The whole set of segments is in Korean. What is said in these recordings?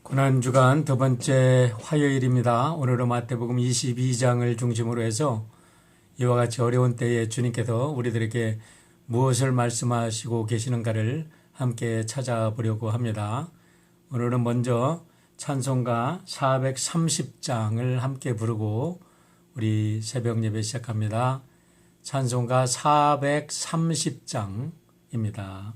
고난주간 두 번째 화요일입니다. 오늘은 마태복음 22장을 중심으로 해서 이와 같이 어려운 때에 주님께서 우리들에게 무엇을 말씀하시고 계시는가를 함께 찾아보려고 합니다. 오늘은 먼저 찬송가 430장을 함께 부르고 우리 새벽 예배 시작합니다. 찬송가 430장입니다.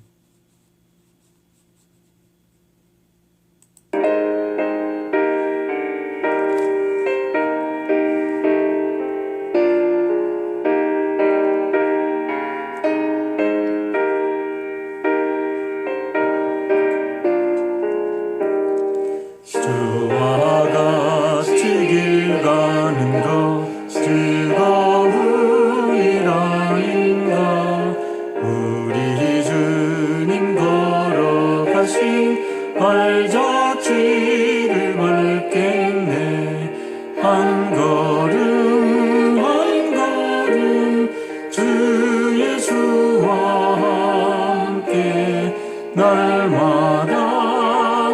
발자취를 밟겠네. 한 걸음 한 걸음 주 예수와 함께 날마다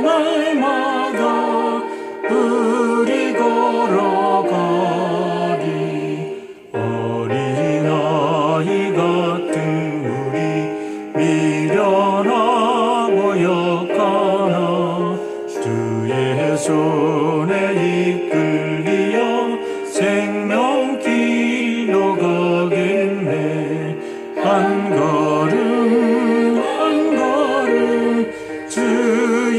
날마다 우리 걸어가리. 어린아이 같은 우리 미련하고 역하나 주의 손에 이끌리어 생명길로 가겠네. 한 걸음 한 걸음 주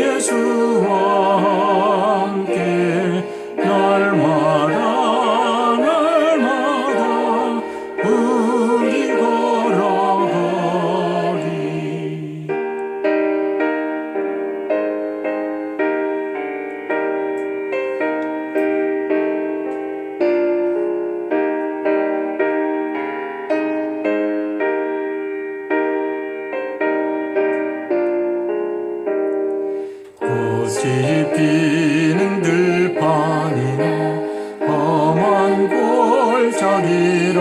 예수와 함께 날마다 날마다 우리 걸어가리. 꽃이 피는 들판이나 험한 골짜기라도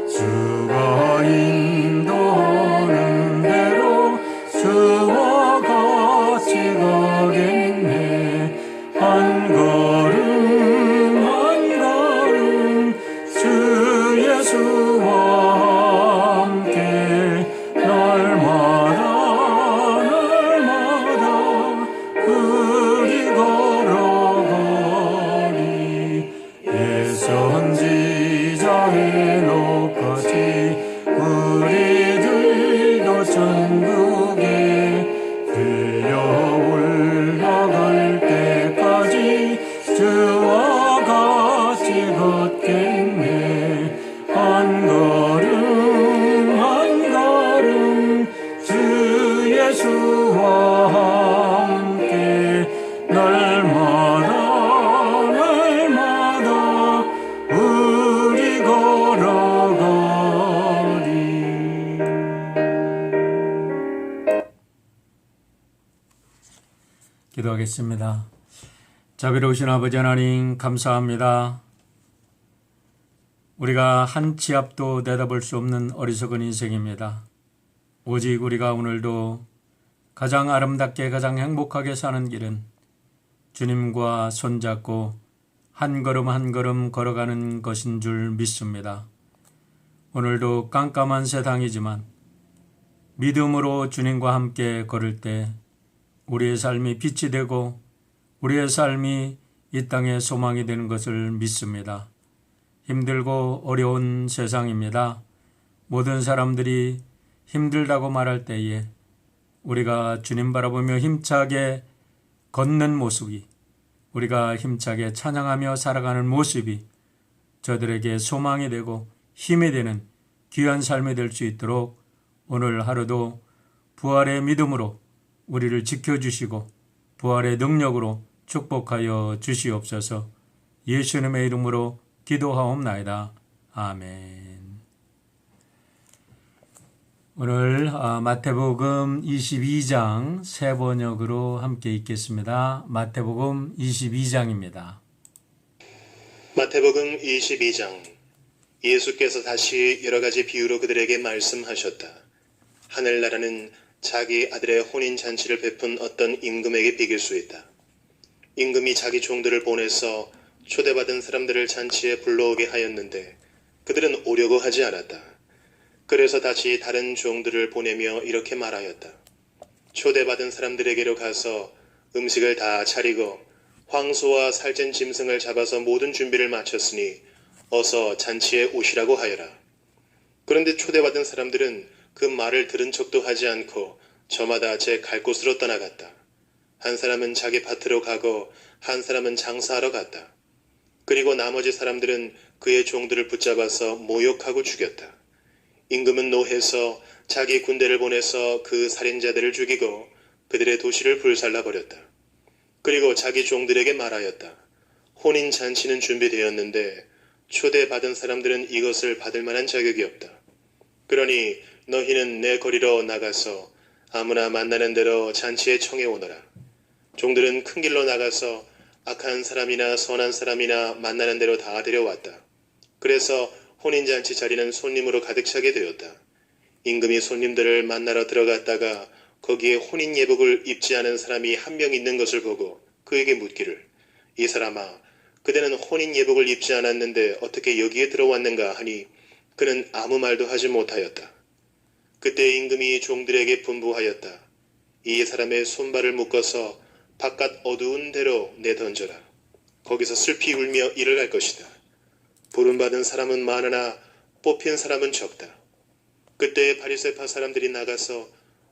주가 인도하는 대로 주와 같이 가겠네. 한 걸음 한 걸음 주 예수와 함께 날마다 우리 걸어가리. 예선지자의 높아지 우리들도 천국에 들려 올라갈 때까지 주와 같이 걷겠네. 한 걸음 한 걸음 주 예수와 함께 날마다 날마다 우리 걸어가리. 기도하겠습니다. 자비로우신 아버지 하나님, 감사합니다. 우리가 한 치 앞도 내다볼 수 없는 어리석은 인생입니다. 오직 우리가 오늘도 가장 아름답게 가장 행복하게 사는 길은 주님과 손잡고 한 걸음 한 걸음 걸어가는 것인 줄 믿습니다. 오늘도 깜깜한 세상이지만 믿음으로 주님과 함께 걸을 때 우리의 삶이 빛이 되고 우리의 삶이 이 땅의 소망이 되는 것을 믿습니다. 힘들고 어려운 세상입니다. 모든 사람들이 힘들다고 말할 때에 우리가 주님 바라보며 힘차게 걷는 모습이, 우리가 힘차게 찬양하며 살아가는 모습이 저들에게 소망이 되고 힘이 되는 귀한 삶이 될 수 있도록 오늘 하루도 부활의 믿음으로 우리를 지켜주시고 부활의 능력으로 축복하여 주시옵소서. 예수님의 이름으로 기도하옵나이다. 아멘. 오늘 마태복음 22장 새 번역으로 함께 읽겠습니다. 마태복음 22장입니다. 마태복음 22장. 예수께서 다시 여러 가지 비유로 그들에게 말씀하셨다. 하늘나라는 자기 아들의 혼인잔치를 베푼 어떤 임금에게 비길 수 있다. 임금이 자기 종들을 보내서 초대받은 사람들을 잔치에 불러오게 하였는데 그들은 오려고 하지 않았다. 그래서 다시 다른 종들을 보내며 이렇게 말하였다. 초대받은 사람들에게로 가서 음식을 다 차리고 황소와 살찐 짐승을 잡아서 모든 준비를 마쳤으니 어서 잔치에 오시라고 하여라. 그런데 초대받은 사람들은 그 말을 들은 척도 하지 않고 저마다 제 갈 곳으로 떠나갔다. 한 사람은 자기 밭으로 가고 한 사람은 장사하러 갔다. 그리고 나머지 사람들은 그의 종들을 붙잡아서 모욕하고 죽였다. 임금은 노해서 자기 군대를 보내서 그 살인자들을 죽이고 그들의 도시를 불살라 버렸다. 그리고 자기 종들에게 말하였다. 혼인 잔치는 준비되었는데 초대받은 사람들은 이것을 받을 만한 자격이 없다. 그러니 너희는 내 거리로 나가서 아무나 만나는 대로 잔치에 청해 오너라. 종들은 큰 길로 나가서 악한 사람이나 선한 사람이나 만나는 대로 다 데려왔다. 그래서 혼인잔치 자리는 손님으로 가득 차게 되었다. 임금이 손님들을 만나러 들어갔다가 거기에 혼인 예복을 입지 않은 사람이 한 명 있는 것을 보고 그에게 묻기를 이 사람아 그대는 혼인 예복을 입지 않았는데 어떻게 여기에 들어왔는가 하니 그는 아무 말도 하지 못하였다. 그때 임금이 종들에게 분부하였다. 이 사람의 손발을 묶어서 바깥 어두운 데로 내던져라. 거기서 슬피 울며 일을 할 것이다. 부름받은 사람은 많으나 뽑힌 사람은 적다. 그때 바리새파 사람들이 나가서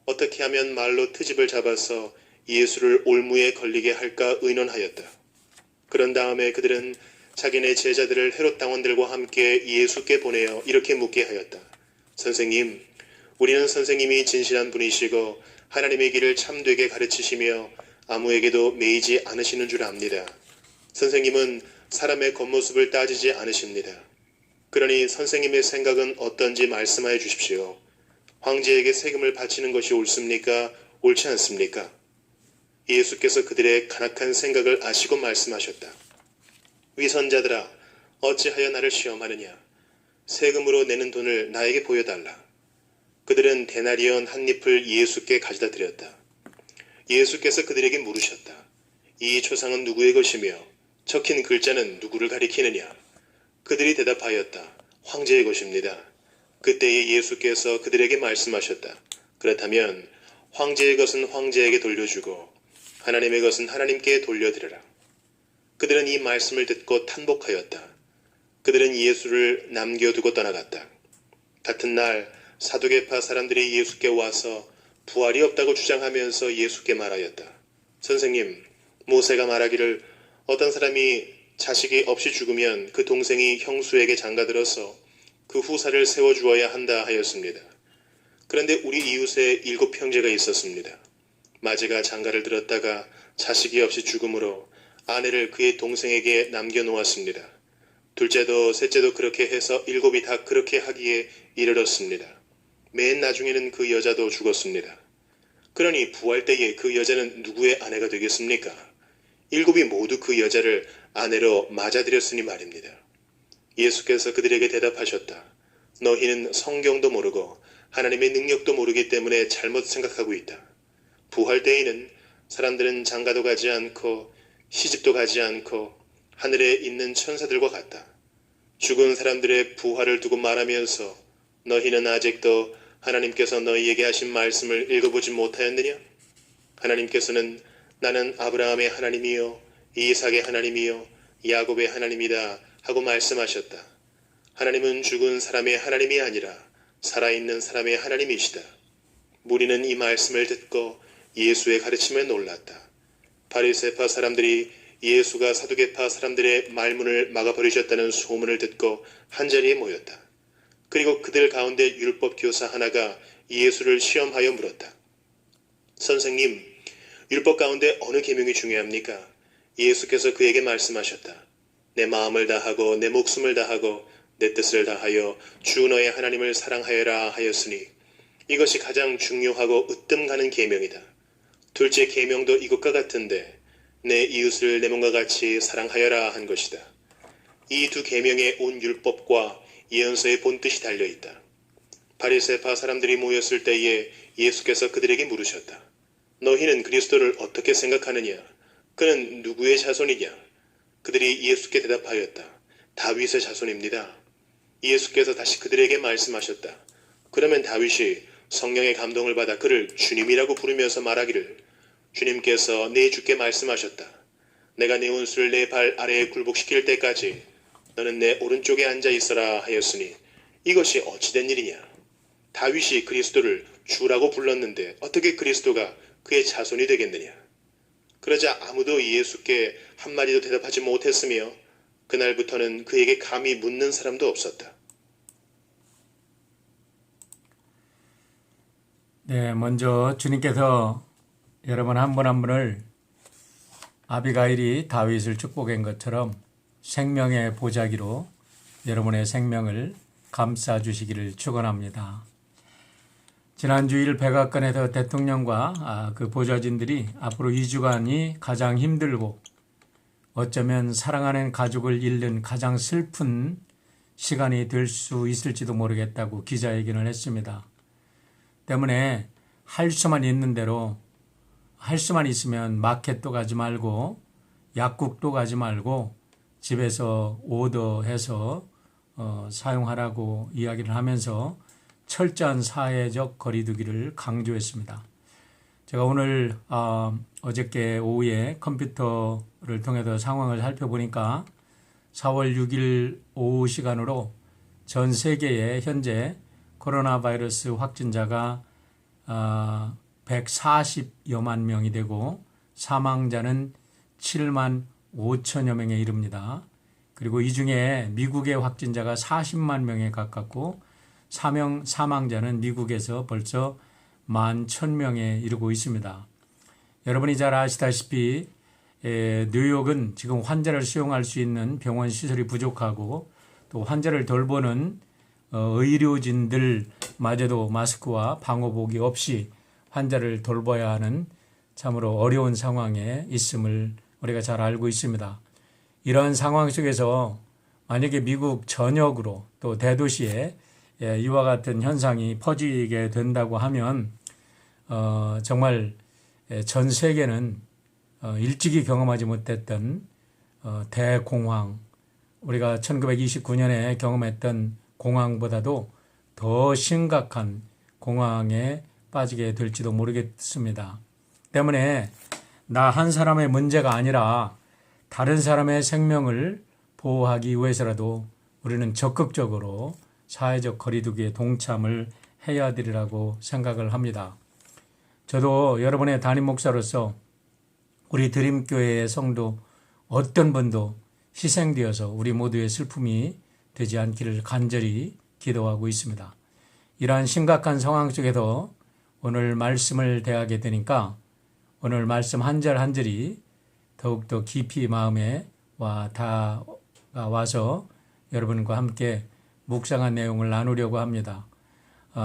어떻게 하면 말로 트집을 잡아서 예수를 올무에 걸리게 할까 의논하였다. 그런 다음에 그들은 자기네 제자들을 헤롯 당원들과 함께 예수께 보내어 이렇게 묻게 하였다. 선생님, 우리는 선생님이 진실한 분이시고 하나님의 길을 참되게 가르치시며 아무에게도 매이지 않으시는 줄 압니다. 선생님은 사람의 겉모습을 따지지 않으십니다. 그러니 선생님의 생각은 어떤지 말씀하여 주십시오. 황제에게 세금을 바치는 것이 옳습니까? 옳지 않습니까? 예수께서 그들의 간악한 생각을 아시고 말씀하셨다. 위선자들아, 어찌하여 나를 시험하느냐? 세금으로 내는 돈을 나에게 보여달라. 그들은 데나리온 한 잎을 예수께 가져다 드렸다. 예수께서 그들에게 물으셨다. 이 초상은 누구의 것이며 적힌 글자는 누구를 가리키느냐? 그들이 대답하였다. 황제의 것입니다. 그때에 예수께서 그들에게 말씀하셨다. 그렇다면 황제의 것은 황제에게 돌려주고 하나님의 것은 하나님께 돌려드려라. 그들은 이 말씀을 듣고 탄복하였다. 그들은 예수를 남겨두고 떠나갔다. 같은 날 사두개파 사람들이 예수께 와서 부활이 없다고 주장하면서 예수께 말하였다. 선생님, 모세가 말하기를 어떤 사람이 자식이 없이 죽으면 그 동생이 형수에게 장가들어서 그 후사를 세워주어야 한다 하였습니다. 그런데 우리 이웃에 7 형제가 있었습니다. 마지가 장가를 들었다가 자식이 없이 죽음으로 아내를 그의 동생에게 남겨놓았습니다. 둘째도 셋째도 그렇게 해서 7이 다 그렇게 하기에 이르렀습니다. 맨 나중에는 그 여자도 죽었습니다. 그러니 부활 때에 그 여자는 누구의 아내가 되겠습니까? 7이 모두 그 여자를 아내로 맞아들였으니 말입니다. 예수께서 그들에게 대답하셨다. 너희는 성경도 모르고 하나님의 능력도 모르기 때문에 잘못 생각하고 있다. 부활 때에는 사람들은 장가도 가지 않고 시집도 가지 않고 하늘에 있는 천사들과 같다. 죽은 사람들의 부활을 두고 말하면서 너희는 아직도 하나님께서 너희에게 하신 말씀을 읽어보지 못하였느냐? 하나님께서는 나는 아브라함의 하나님이요 이삭의 하나님이요 야곱의 하나님이다 하고 말씀하셨다. 하나님은 죽은 사람의 하나님이 아니라 살아있는 사람의 하나님이시다. 무리는 이 말씀을 듣고 예수의 가르침에 놀랐다. 바리새파 사람들이 예수가 사두개파 사람들의 말문을 막아버리셨다는 소문을 듣고 한자리에 모였다. 그리고 그들 가운데 율법 교사 하나가 예수를 시험하여 물었다. 선생님, 율법 가운데 어느 계명이 중요합니까? 예수께서 그에게 말씀하셨다. 내 마음을 다하고 내 목숨을 다하고 내 뜻을 다하여 주 너의 하나님을 사랑하여라 하였으니 이것이 가장 중요하고 으뜸 가는 계명이다. 둘째 계명도 이것과 같은데 내 이웃을 내 몸과 같이 사랑하여라 한 것이다. 이 두 계명에 온 율법과 예언서의 본뜻이 달려있다. 바리새파 사람들이 모였을 때에 예수께서 그들에게 물으셨다. 너희는 그리스도를 어떻게 생각하느냐? 그는 누구의 자손이냐? 그들이 예수께 대답하였다. 다윗의 자손입니다. 예수께서 다시 그들에게 말씀하셨다. 그러면 다윗이 성령의 감동을 받아 그를 주님이라고 부르면서 말하기를 주님께서 내 주께 말씀하셨다. 내가 네 원수를 내 발 아래에 굴복시킬 때까지 너는 내 오른쪽에 앉아 있어라 하였으니 이것이 어찌된 일이냐? 다윗이 그리스도를 주라고 불렀는데 어떻게 그리스도가 그의 자손이 되겠느냐? 그러자 아무도 예수께 한마디도 대답하지 못했으며 그날부터는 그에게 감히 묻는 사람도 없었다. 네, 먼저 주님께서 여러분 한 분 한 분을 아비가일이 다윗을 축복한 것처럼 생명의 보자기로 여러분의 생명을 감싸 주시기를 축원합니다. 지난 주일 백악관에서 대통령과 그 보좌진들이 앞으로 2주간이 가장 힘들고 어쩌면 사랑하는 가족을 잃는 가장 슬픈 시간이 될 수 있을지도 모르겠다고 기자회견을 했습니다. 때문에 할 수만 있는 대로 할 수만 있으면 마켓도 가지 말고 약국도 가지 말고 집에서 오더해서 사용하라고 이야기를 하면서 철저한 사회적 거리두기를 강조했습니다. 제가 오늘 어저께 오후에 컴퓨터를 통해서 상황을 살펴보니까 4월 6일 오후 시간으로 전 세계에 현재 코로나 바이러스 확진자가 140여만 명이 되고 사망자는 7만 5천여 명에 이릅니다. 그리고 이 중에 미국의 확진자가 40만 명에 가깝고 사망자는 미국에서 벌써 11,000명에 이르고 있습니다. 여러분이 잘 아시다시피 뉴욕은 지금 환자를 수용할 수 있는 병원 시설이 부족하고 또 환자를 돌보는 의료진들마저도 마스크와 방호복이 없이 환자를 돌봐야 하는 참으로 어려운 상황에 있음을 우리가 잘 알고 있습니다. 이러한 상황 속에서 만약에 미국 전역으로 또 대도시에 이와 같은 현상이 퍼지게 된다고 하면 정말 전 세계는 일찍이 경험하지 못했던 대공황, 우리가 1929년에 경험했던 공황보다도 더 심각한 공황에 빠지게 될지도 모르겠습니다. 때문에 나 한 사람의 문제가 아니라 다른 사람의 생명을 보호하기 위해서라도 우리는 적극적으로 사회적 거리두기에 동참을 해야 되리라고 생각을 합니다. 저도 여러분의 담임 목사로서 우리 드림교회의 성도 어떤 분도 희생되어서 우리 모두의 슬픔이 되지 않기를 간절히 기도하고 있습니다. 이러한 심각한 상황 속에서 오늘 말씀을 대하게 되니까 오늘 말씀 한 절 한 절이 더욱더 깊이 마음에 와서 여러분과 함께 묵상한 내용을 나누려고 합니다.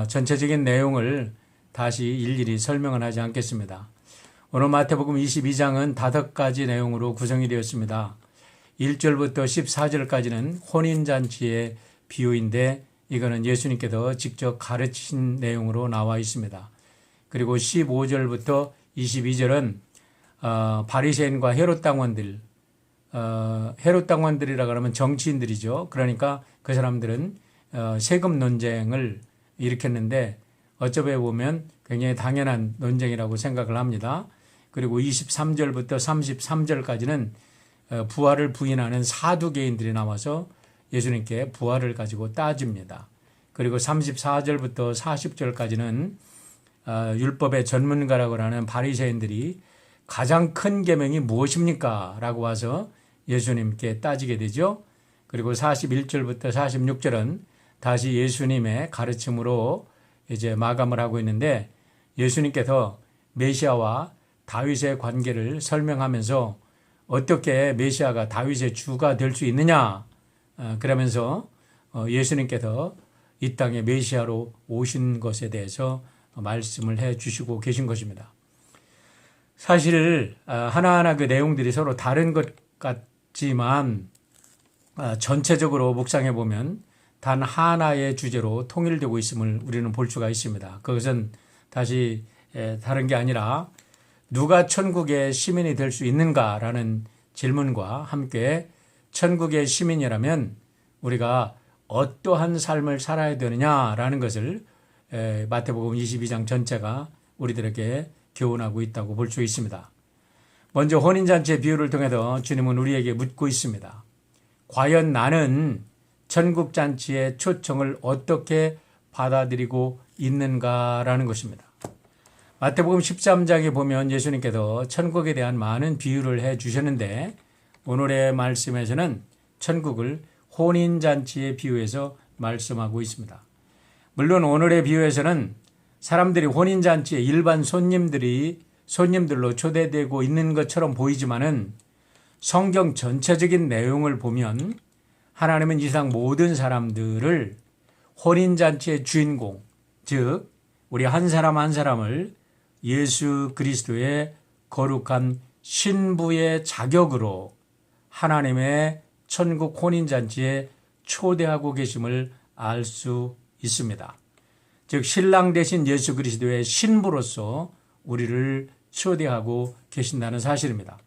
전체적인 내용을 다시 일일이 설명은 하지 않겠습니다. 오늘 마태복음 22장은 5가지 내용으로 구성이 되었습니다. 1절부터 14절까지는 혼인잔치의 비유인데 이거는 예수님께서 직접 가르치신 내용으로 나와 있습니다. 그리고 15절부터 22절은 바리새인과 헤롯 당원들, 헤롯 당원들이라 그러면 정치인들이죠. 그러니까 그 사람들은 세금 논쟁을 일으켰는데 어쩌면 보면 굉장히 당연한 논쟁이라고 생각을 합니다. 그리고 23절부터 33절까지는 부활을 부인하는 사두개인들이 나와서 예수님께 부활을 가지고 따집니다. 그리고 34절부터 40절까지는 율법의 전문가라고 하는 바리새인들이 가장 큰 계명이 무엇입니까? 라고 와서 예수님께 따지게 되죠. 그리고 41절부터 46절은 다시 예수님의 가르침으로 이제 마감을 하고 있는데 예수님께서 메시아와 다윗의 관계를 설명하면서 어떻게 메시아가 다윗의 주가 될 수 있느냐 그러면서 예수님께서 이 땅에 메시아로 오신 것에 대해서 말씀을 해 주시고 계신 것입니다. 사실 하나하나 그 내용들이 서로 다른 것 같지만 전체적으로 묵상해 보면 단 하나의 주제로 통일되고 있음을 우리는 볼 수가 있습니다. 그것은 다시 다른 게 아니라 누가 천국의 시민이 될 수 있는가라는 질문과 함께 천국의 시민이라면 우리가 어떠한 삶을 살아야 되느냐라는 것을 마태복음 22장 전체가 우리들에게 교훈하고 있다고 볼 수 있습니다. 먼저 혼인잔치의 비유를 통해서 주님은 우리에게 묻고 있습니다. 과연 나는 천국잔치의 초청을 어떻게 받아들이고 있는가라는 것입니다. 마태복음 13장에 보면 예수님께서 천국에 대한 많은 비유를 해 주셨는데 오늘의 말씀에서는 천국을 혼인잔치의 비유에서 말씀하고 있습니다. 물론 오늘의 비유에서는 사람들이 혼인잔치에 일반 손님들로 초대되고 있는 것처럼 보이지만은 성경 전체적인 내용을 보면 하나님은 이 세상 모든 사람들을 혼인잔치의 주인공, 즉 우리 한 사람 한 사람을 예수 그리스도의 거룩한 신부의 자격으로 하나님의 천국 혼인잔치에 초대하고 계심을 알 수 있습니다. 즉 신랑 되신 예수 그리스도의 신부로서 우리를 초대하고 계신다는 사실입니다.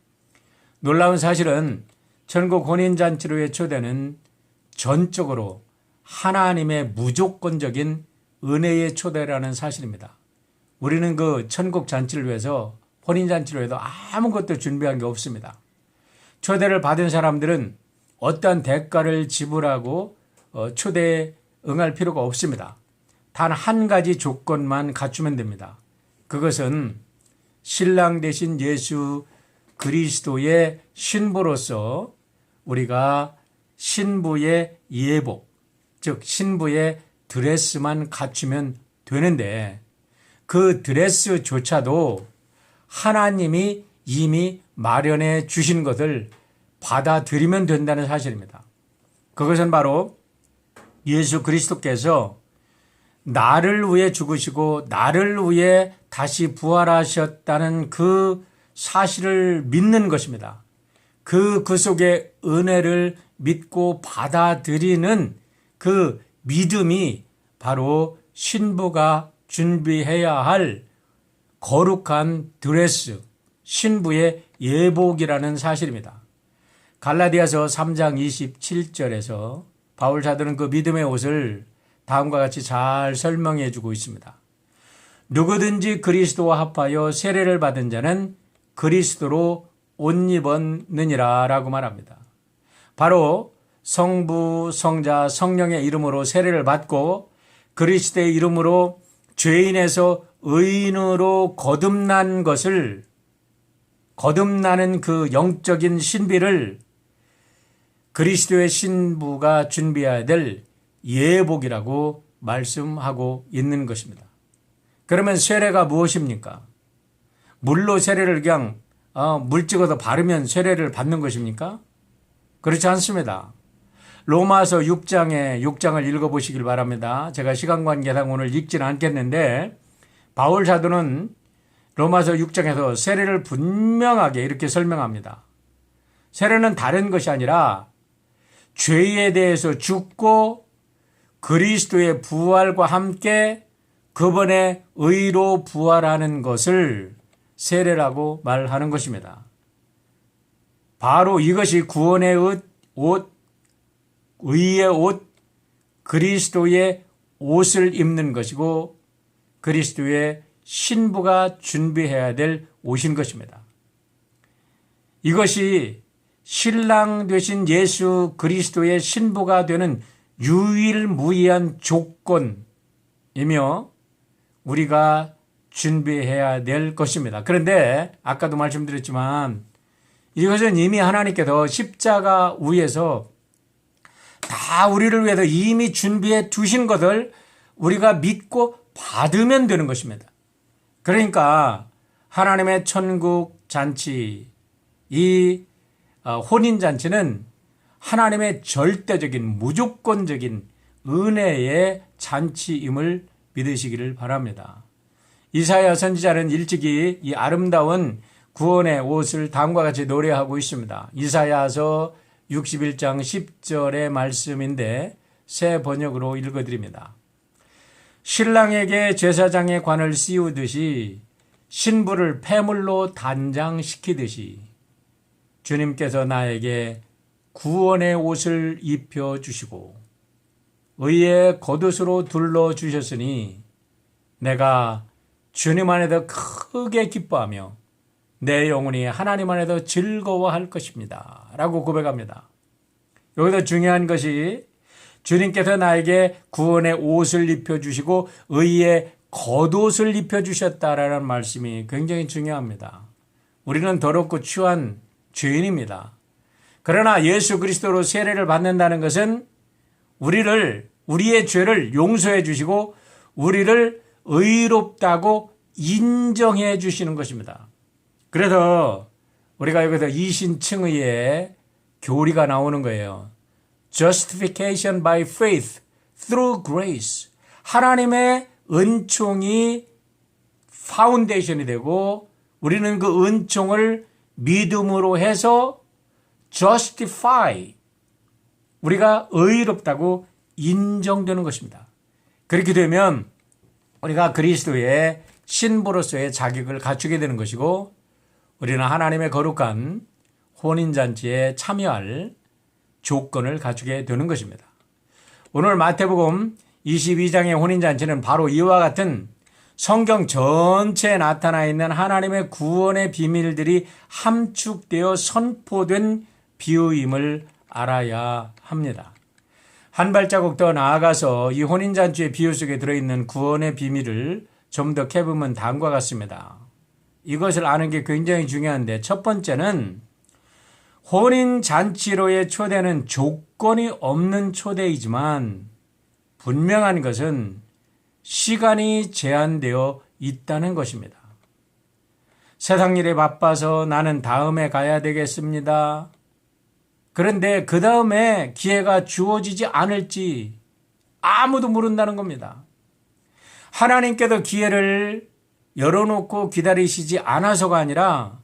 놀라운 사실은 천국 혼인잔치로의 초대는 전적으로 하나님의 무조건적인 은혜의 초대라는 사실입니다. 우리는 그 천국 잔치를 위해서 혼인잔치를 위해서 아무것도 준비한 게 없습니다. 초대를 받은 사람들은 어떠한 대가를 지불하고 초대에 응할 필요가 없습니다. 단 한 가지 조건만 갖추면 됩니다. 그것은 신랑 되신 예수 그리스도의 신부로서 우리가 신부의 예복, 즉 신부의 드레스만 갖추면 되는데 그 드레스조차도 하나님이 이미 마련해 주신 것을 받아들이면 된다는 사실입니다. 그것은 바로 예수 그리스도께서 나를 위해 죽으시고 나를 위해 다시 부활하셨다는 그 사실을 믿는 것입니다. 그 속의 은혜를 믿고 받아들이는 그 믿음이 바로 신부가 준비해야 할 거룩한 드레스, 신부의 예복이라는 사실입니다. 갈라디아서 3장 27절에서 바울 사도는 그 믿음의 옷을 다음과 같이 잘 설명해 주고 있습니다. 누구든지 그리스도와 합하여 세례를 받은 자는 그리스도로 옷 입었느니라 라고 말합니다. 바로 성부, 성자, 성령의 이름으로 세례를 받고 그리스도의 이름으로 죄인에서 의인으로 거듭난 것을, 거듭나는 그 영적인 신비를 그리스도의 신부가 준비해야 될 예복이라고 말씀하고 있는 것입니다. 그러면 세례가 무엇입니까? 물로 세례를 그냥 물 찍어서 바르면 세례를 받는 것입니까? 그렇지 않습니다. 로마서 6장을 읽어보시길 바랍니다. 제가 시간 관계상 오늘 읽지는 않겠는데 바울 사도는 로마서 6장에서 세례를 분명하게 이렇게 설명합니다. 세례는 다른 것이 아니라 죄에 대해서 죽고 그리스도의 부활과 함께 그분의 의로 부활하는 것을 세례라고 말하는 것입니다. 바로 이것이 구원의 옷, 의의 옷, 그리스도의 옷을 입는 것이고 그리스도의 신부가 준비해야 될 옷인 것입니다. 이것이 신랑 되신 예수 그리스도의 신부가 되는 유일무이한 조건이며 우리가 준비해야 될 것입니다. 그런데 아까도 말씀드렸지만 이것은 이미 하나님께서 십자가 위에서 다 우리를 위해서 이미 준비해 두신 것을 우리가 믿고 받으면 되는 것입니다. 그러니까 하나님의 천국 잔치, 이 혼인잔치는 하나님의 절대적인 무조건적인 은혜의 잔치임을 믿으시기를 바랍니다. 이사야 선지자는 일찍이 이 아름다운 구원의 옷을 다음과 같이 노래하고 있습니다. 이사야서 61장 10절의 말씀인데 새 번역으로 읽어드립니다. 신랑에게 제사장의 관을 씌우듯이 신부를 폐물로 단장시키듯이 주님께서 나에게 구원의 옷을 입혀주시고 의의 겉옷으로 둘러주셨으니 내가 주님 안에서 크게 기뻐하며 내 영혼이 하나님 안에서 즐거워할 것입니다. 라고 고백합니다. 여기서 중요한 것이 주님께서 나에게 구원의 옷을 입혀주시고 의의 겉옷을 입혀주셨다라는 말씀이 굉장히 중요합니다. 우리는 더럽고 추한 죄인입니다. 그러나 예수 그리스도로 세례를 받는다는 것은 우리의 죄를 용서해 주시고 우리를 의롭다고 인정해 주시는 것입니다. 그래서 우리가 여기서 이신칭의의 교리가 나오는 거예요. Justification by faith through grace. 하나님의 은총이 파운데이션이 되고 우리는 그 은총을 믿음으로 해서 justify, 우리가 의롭다고 인정되는 것입니다. 그렇게 되면 우리가 그리스도의 신부로서의 자격을 갖추게 되는 것이고 우리는 하나님의 거룩한 혼인잔치에 참여할 조건을 갖추게 되는 것입니다. 오늘 마태복음 22장의 혼인잔치는 바로 이와 같은 성경 전체에 나타나 있는 하나님의 구원의 비밀들이 함축되어 선포된 비유임을 알아야 합니다. 한 발자국 더 나아가서 이 혼인잔치의 비유 속에 들어있는 구원의 비밀을 좀 더 캐보면 다음과 같습니다. 이것을 아는 게 굉장히 중요한데 첫 번째는 혼인잔치로의 초대는 조건이 없는 초대이지만 분명한 것은 시간이 제한되어 있다는 것입니다. 세상 일에 바빠서 나는 다음에 가야 되겠습니다. 그런데 그 다음에 기회가 주어지지 않을지 아무도 모른다는 겁니다. 하나님께서 기회를 열어놓고 기다리시지 않아서가 아니라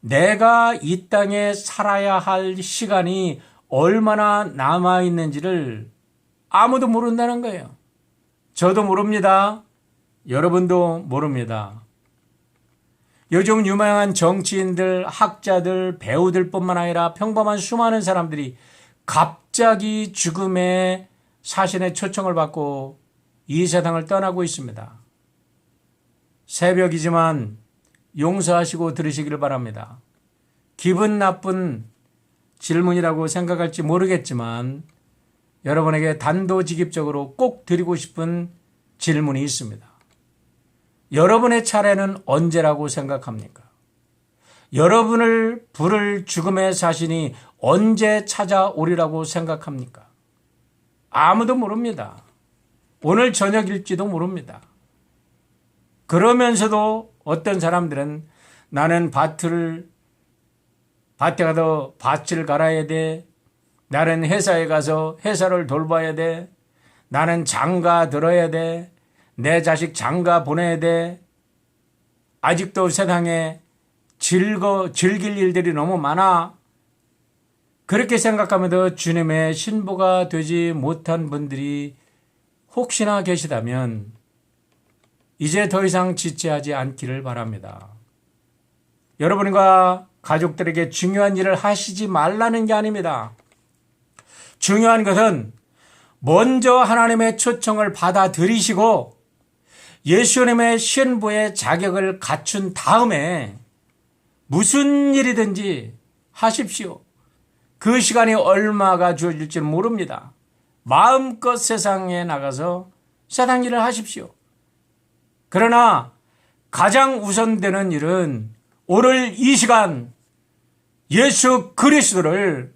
내가 이 땅에 살아야 할 시간이 얼마나 남아있는지를 아무도 모른다는 거예요. 저도 모릅니다. 여러분도 모릅니다. 요즘 유명한 정치인들, 학자들, 배우들 뿐만 아니라 평범한 수많은 사람들이 갑자기 죽음의 사신의 초청을 받고 이 세상을 떠나고 있습니다. 새벽이지만 용서하시고 들으시기를 바랍니다. 기분 나쁜 질문이라고 생각할지 모르겠지만 여러분에게 단도직입적으로 꼭 드리고 싶은 질문이 있습니다. 여러분의 차례는 언제라고 생각합니까? 여러분을 부를 죽음의 사신이 언제 찾아오리라고 생각합니까? 아무도 모릅니다. 오늘 저녁일지도 모릅니다. 그러면서도 어떤 사람들은 나는 밭에 가서 밭을 갈아야 돼. 나는 회사에 가서 회사를 돌봐야 돼. 나는 장가 들어야 돼. 내 자식 장가 보내야 돼. 아직도 세상에 즐길 일들이 너무 많아. 그렇게 생각하면서 주님의 신부가 되지 못한 분들이 혹시나 계시다면 이제 더 이상 지체하지 않기를 바랍니다. 여러분과 가족들에게 중요한 일을 하시지 말라는 게 아닙니다. 중요한 것은 먼저 하나님의 초청을 받아들이시고 예수님의 신부의 자격을 갖춘 다음에 무슨 일이든지 하십시오. 그 시간이 얼마가 주어질지는 모릅니다. 마음껏 세상에 나가서 세상 일을 하십시오. 그러나 가장 우선되는 일은 오늘 이 시간 예수 그리스도를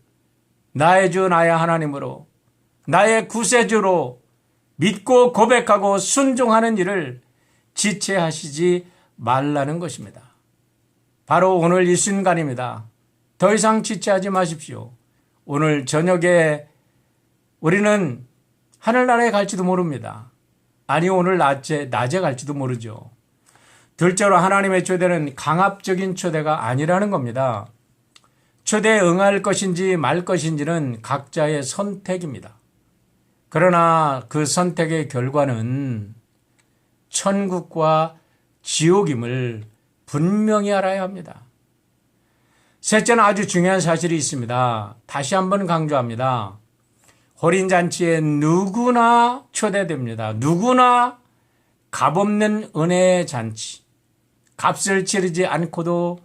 나의 주 나의 하나님으로 나의 구세주로 믿고 고백하고 순종하는 일을 지체하시지 말라는 것입니다. 바로 오늘 이 순간입니다. 더 이상 지체하지 마십시오. 오늘 저녁에 우리는 하늘나라에 갈지도 모릅니다. 아니 오늘 낮에 갈지도 모르죠. 둘째로 하나님의 초대는 강압적인 초대가 아니라는 겁니다. 초대에 응할 것인지 말 것인지는 각자의 선택입니다. 그러나 그 선택의 결과는 천국과 지옥임을 분명히 알아야 합니다. 셋째는 아주 중요한 사실이 있습니다. 다시 한번 강조합니다. 호린잔치에 누구나 초대됩니다. 누구나 값없는 은혜의 잔치, 값을 치르지 않고도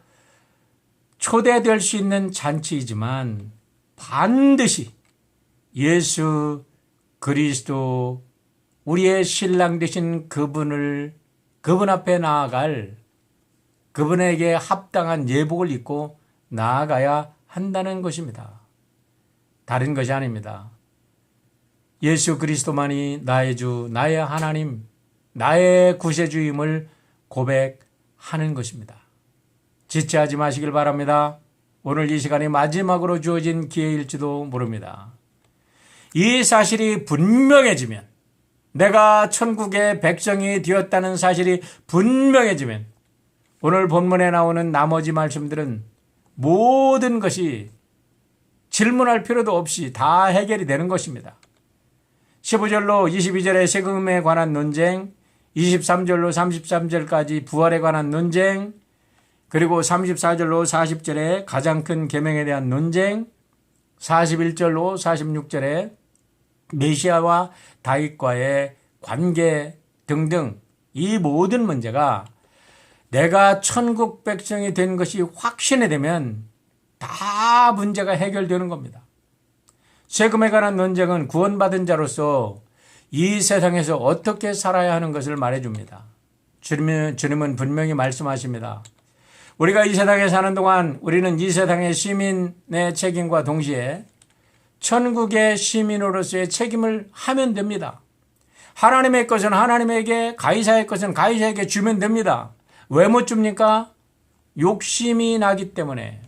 초대될 수 있는 잔치이지만 반드시 예수 그리스도 우리의 신랑 되신 그분 앞에 나아갈, 그분에게 합당한 예복을 입고 나아가야 한다는 것입니다. 다른 것이 아닙니다. 예수 그리스도만이 나의 주, 나의 하나님, 나의 구세주임을 고백하는 것입니다. 지체하지 마시길 바랍니다. 오늘 이 시간이 마지막으로 주어진 기회일지도 모릅니다. 이 사실이 분명해지면, 내가 천국의 백성이 되었다는 사실이 분명해지면 오늘 본문에 나오는 나머지 말씀들은 모든 것이 질문할 필요도 없이 다 해결이 되는 것입니다. 15절로 22절의 세금에 관한 논쟁, 23절로 33절까지 부활에 관한 논쟁, 그리고 34절로 40절에 가장 큰 계명에 대한 논쟁, 41절로 46절에 메시아와 다윗과의 관계 등등, 이 모든 문제가 내가 천국 백성이 된 것이 확신이 되면 다 문제가 해결되는 겁니다. 세금에 관한 논쟁은 구원받은 자로서 이 세상에서 어떻게 살아야 하는 것을 말해줍니다. 주님은 분명히 말씀하십니다. 우리가 이 세상에 사는 동안 우리는 이 세상의 시민의 책임과 동시에 천국의 시민으로서의 책임을 하면 됩니다. 하나님의 것은 하나님에게, 가이사의 것은 가이사에게 주면 됩니다. 왜 못 줍니까? 욕심이 나기 때문에.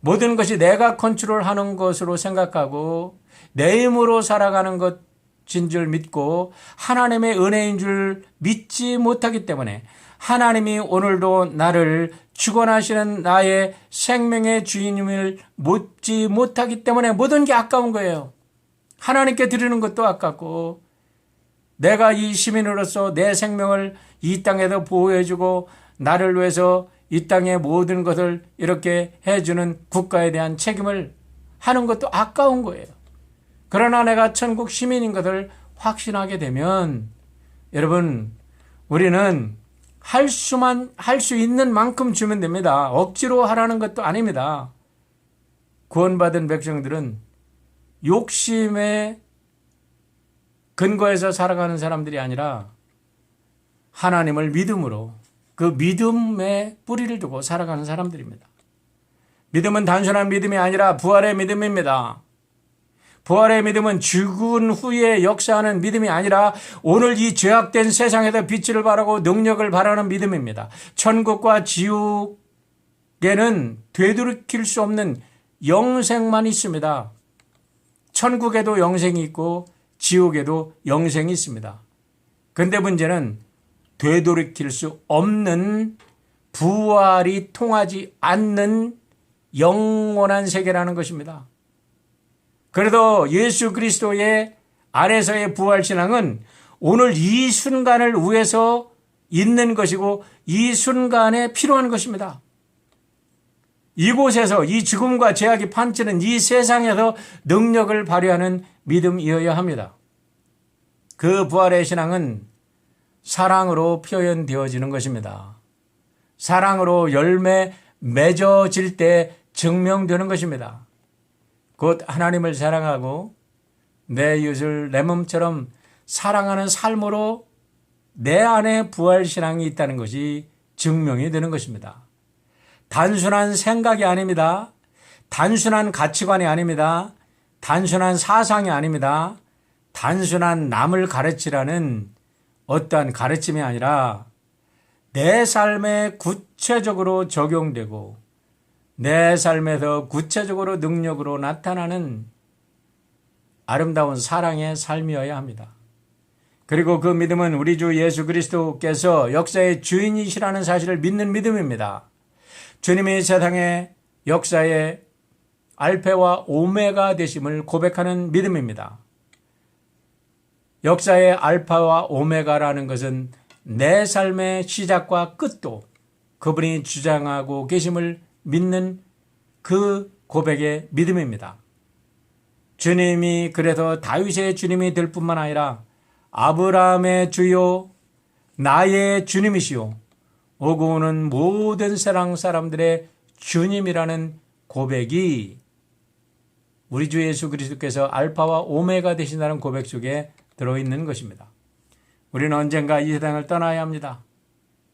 모든 것이 내가 컨트롤하는 것으로 생각하고 내 힘으로 살아가는 것인 줄 믿고 하나님의 은혜인 줄 믿지 못하기 때문에 하나님이 오늘도 나를 축원하시는 나의 생명의 주인임을 묻지 못하기 때문에 모든 게 아까운 거예요. 하나님께 드리는 것도 아깝고, 내가 이 시민으로서 내 생명을 이 땅에서 보호해주고 나를 위해서 이 땅의 모든 것을 이렇게 해주는 국가에 대한 책임을 하는 것도 아까운 거예요. 그러나 내가 천국 시민인 것을 확신하게 되면 여러분, 우리는 할 수 있는 만큼 주면 됩니다. 억지로 하라는 것도 아닙니다. 구원받은 백성들은 욕심의 근거에서 살아가는 사람들이 아니라 하나님을 믿음으로, 그 믿음에 뿌리를 두고 살아가는 사람들입니다. 믿음은 단순한 믿음이 아니라 부활의 믿음입니다. 부활의 믿음은 죽은 후에 역사하는 믿음이 아니라 오늘 이 죄악된 세상에서 빛을 발하고 능력을 발하는 믿음입니다. 천국과 지옥에는 되돌이킬 수 없는 영생만 있습니다. 천국에도 영생이 있고 지옥에도 영생이 있습니다. 그런데 문제는 되돌이킬 수 없는, 부활이 통하지 않는 영원한 세계라는 것입니다. 그래도 예수 그리스도의 안에서의 부활신앙은 오늘 이 순간을 위해서 있는 것이고 이 순간에 필요한 것입니다. 이곳에서 이 죽음과 죄악이 판치는 이 세상에서 능력을 발휘하는 믿음이어야 합니다. 그 부활의 신앙은 사랑으로 표현되어지는 것입니다. 사랑으로 열매 맺어질 때 증명되는 것입니다. 곧 하나님을 사랑하고 내 이웃을 내 몸처럼 사랑하는 삶으로 내 안에 부활신앙이 있다는 것이 증명이 되는 것입니다. 단순한 생각이 아닙니다. 단순한 가치관이 아닙니다. 단순한 사상이 아닙니다. 단순한 남을 가르치라는 어떠한 가르침이 아니라 내 삶에 구체적으로 적용되고 내 삶에서 구체적으로 능력으로 나타나는 아름다운 사랑의 삶이어야 합니다. 그리고 그 믿음은 우리 주 예수 그리스도께서 역사의 주인이시라는 사실을 믿는 믿음입니다. 주님이 세상의 역사의 알페와 오메가 되심을 고백하는 믿음입니다. 역사의 알파와 오메가라는 것은 내 삶의 시작과 끝도 그분이 주장하고 계심을 믿는 그 고백의 믿음입니다. 주님이 그래서 다윗의 주님이 될 뿐만 아니라 아브라함의 주요 나의 주님이시요 오고 오는 모든 세상 사람들의 주님이라는 고백이 우리 주 예수 그리스도께서 알파와 오메가 되신다는 고백 속에 들어있는 것입니다. 우리는 언젠가 이 세상을 떠나야 합니다.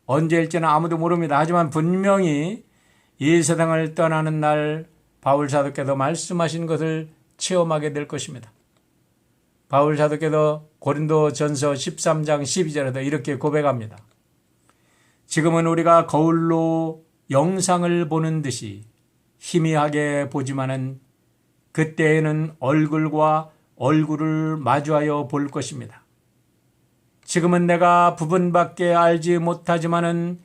언제일지는 아무도 모릅니다. 하지만 분명히 이 세상을 떠나는 날 바울 사도께서 말씀하신 것을 체험하게 될 것입니다. 바울 사도께서 고린도전서 13장 12절에도 이렇게 고백합니다. 지금은 우리가 거울로 영상을 보는 듯이 희미하게 보지만은 그때에는 얼굴과 얼굴을 마주하여 볼 것입니다. 지금은 내가 부분밖에 알지 못하지만은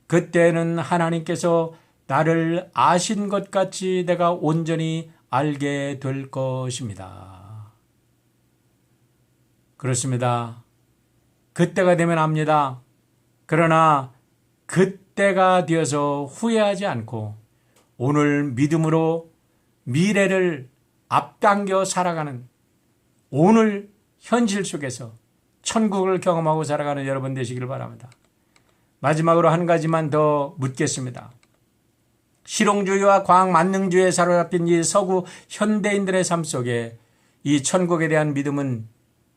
그때는 하나님께서 나를 아신 것 같이 내가 온전히 알게 될 것입니다. 그렇습니다. 그때가 되면 압니다. 그러나 그때가 되어서 후회하지 않고 오늘 믿음으로 미래를 앞당겨 살아가는 오늘 현실 속에서 천국을 경험하고 살아가는 여러분 되시기를 바랍니다. 마지막으로 한 가지만 더 묻겠습니다. 실용주의와 과학만능주의에 사로잡힌 이 서구 현대인들의 삶 속에 이 천국에 대한 믿음은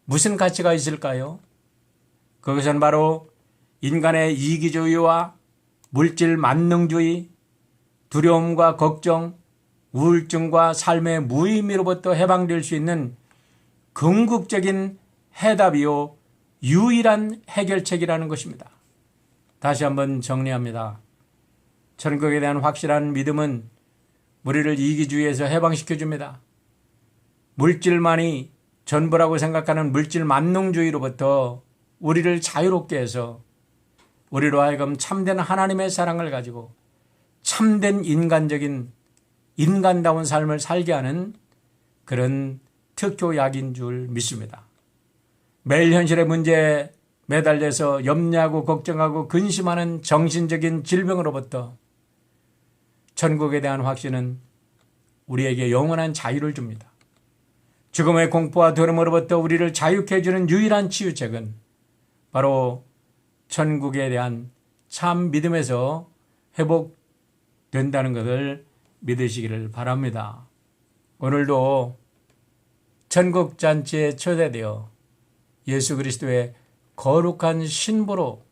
무슨 가치가 있을까요? 그것은 바로 인간의 이기주의와 물질 만능주의, 두려움과 걱정, 우울증과 삶의 무의미로부터 해방될 수 있는 궁극적인 해답이요 유일한 해결책이라는 것입니다. 다시 한번 정리합니다. 천국에 대한 확실한 믿음은 우리를 이기주의에서 해방시켜줍니다. 물질만이 전부라고 생각하는 물질 만능주의로부터 우리를 자유롭게 해서 우리로 하여금 참된 하나님의 사랑을 가지고 참된 인간다운 삶을 살게 하는 그런 특효약인 줄 믿습니다. 매일 현실의 문제에 매달려서 염려하고 걱정하고 근심하는 정신적인 질병으로부터 천국에 대한 확신은 우리에게 영원한 자유를 줍니다. 죽음의 공포와 두려움으로부터 우리를 자유케 해주는 유일한 치유책은 바로 천국에 대한 참 믿음에서 회복된다는 것을 믿으시기를 바랍니다. 오늘도 천국 잔치에 초대되어 예수 그리스도의 거룩한 신부로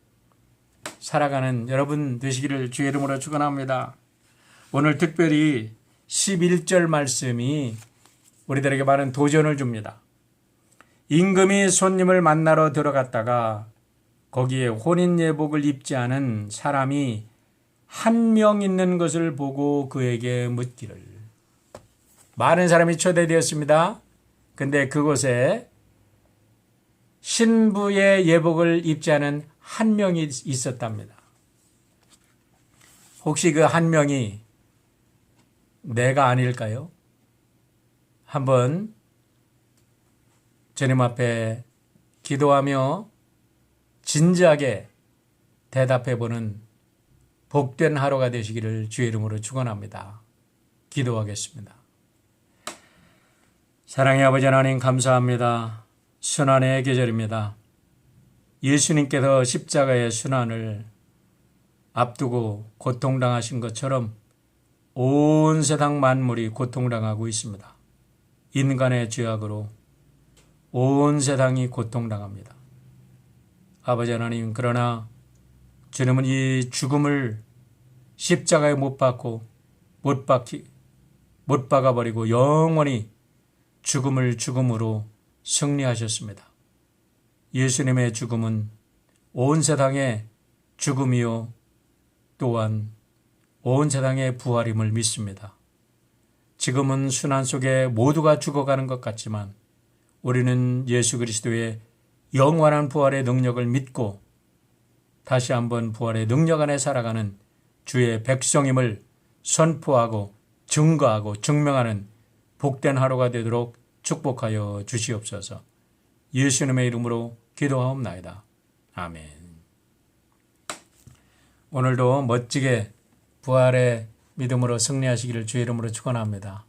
살아가는 여러분 되시기를 주의 이름으로 축원합니다. 오늘 특별히 11절 말씀이 우리들에게 많은 도전을 줍니다. 임금이 손님을 만나러 들어갔다가 거기에 혼인 예복을 입지 않은 사람이 한 명 있는 것을 보고 그에게 묻기를. 많은 사람이 초대되었습니다. 근데 그곳에 신부의 예복을 입지 않은 한 명이 있었답니다. 혹시 그 한 명이 내가 아닐까요? 한번 주님 앞에 기도하며 진지하게 대답해보는 복된 하루가 되시기를 주의 이름으로 축원합니다. 기도하겠습니다. 사랑의 아버지 하나님 감사합니다. 순환의 계절입니다. 예수님께서 십자가의 순환을 앞두고 고통당하신 것처럼 온 세상 만물이 고통당하고 있습니다. 인간의 죄악으로 온 세상이 고통당합니다. 아버지 하나님, 그러나 주님은 이 죽음을 십자가에 못 박아버리고 영원히 죽음을 죽음으로 승리하셨습니다. 예수님의 죽음은 온 세상의 죽음이요 또한 온 세상의 부활임을 믿습니다. 지금은 순환 속에 모두가 죽어가는 것 같지만 우리는 예수 그리스도의 영원한 부활의 능력을 믿고 다시 한번 부활의 능력 안에 살아가는 주의 백성임을 선포하고 증거하고 증명하는 복된 하루가 되도록 축복하여 주시옵소서. 예수님의 이름으로 기도하옵나이다. 아멘. 오늘도 멋지게 부활의 믿음으로 승리하시기를 주의 이름으로 축원합니다.